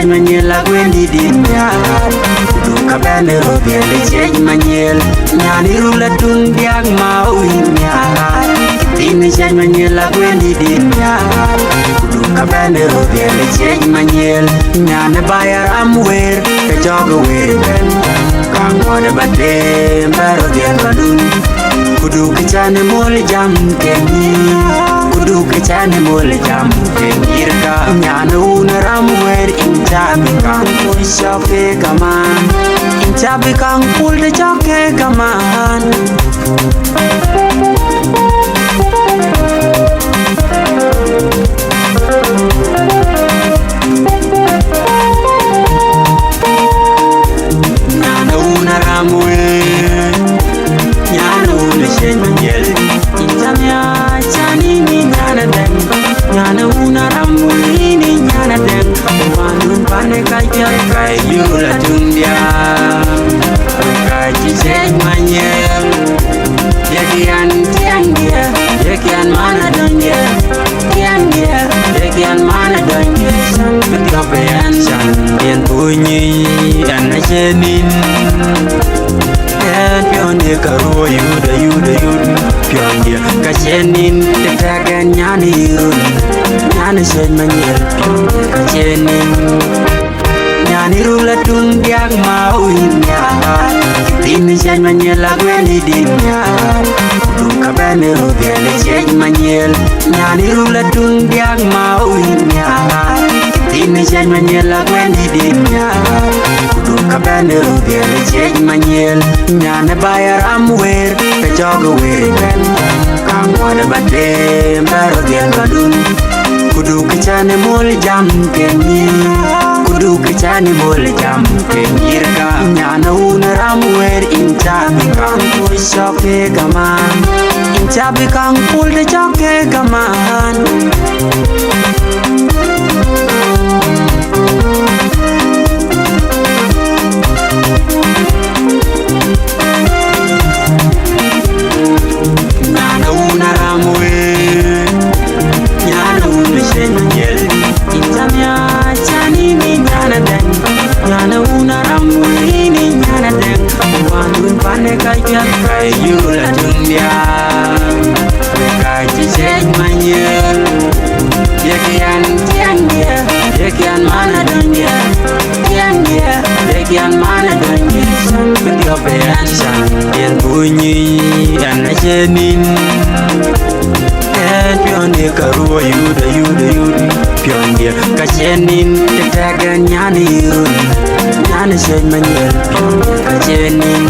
change manyel la gwendi dinya kudu kabane robiele change manyel nyani rula tung diag ma uinya tini change manyel la gwendi dinya kudu kabane robiele change manyel nyane bayar amwer ke jogo wer ben kang wada bade baro dian badun kudu kechane mol jam kenyi kudu kechane mol jam kenyi rka nyanu naramwer intabi kang pul shoke kaman intabi kang pul de choke kaman nyanu naramwer nyanu leshen manyel intamya chani ni nyana den nyana unaramuri ni nyana den wanun pane kaya kai yula tungdia kai chishen manyel yekian tiangia yekian mana donye tiangia yekian mana donye san betiopean san yen bunyi dan nachenin pionde karo yuda pionde kachenin tetagan nyani nyani sen manyel pionde kachenin nyani rula tung diag mau inya tini sen manyel la gweni dinya kudu kabane robiele sen manyel nyani rula tung diag mau inya tini sen manyel la gweni dinya kudu kabane robiele sen manyel nyane bayar amwer ke jogo wer ben kang wada bade baro dian badun kudu kechane mol jam kenyi kudu kechane mol jam kenyi rka nyana unaramwer intabi kang pul shoke kaman intabi kang pul de choke kaman kaya kai yula tungdia kai chiseng manyel yekian tiangia yekian mana donye tiangia yekian mana donye san betiopean san yen bunyi dan nachenin pionde karo yuda pionde kachenin tetagan nyani nyani sen manyel pionde kachenin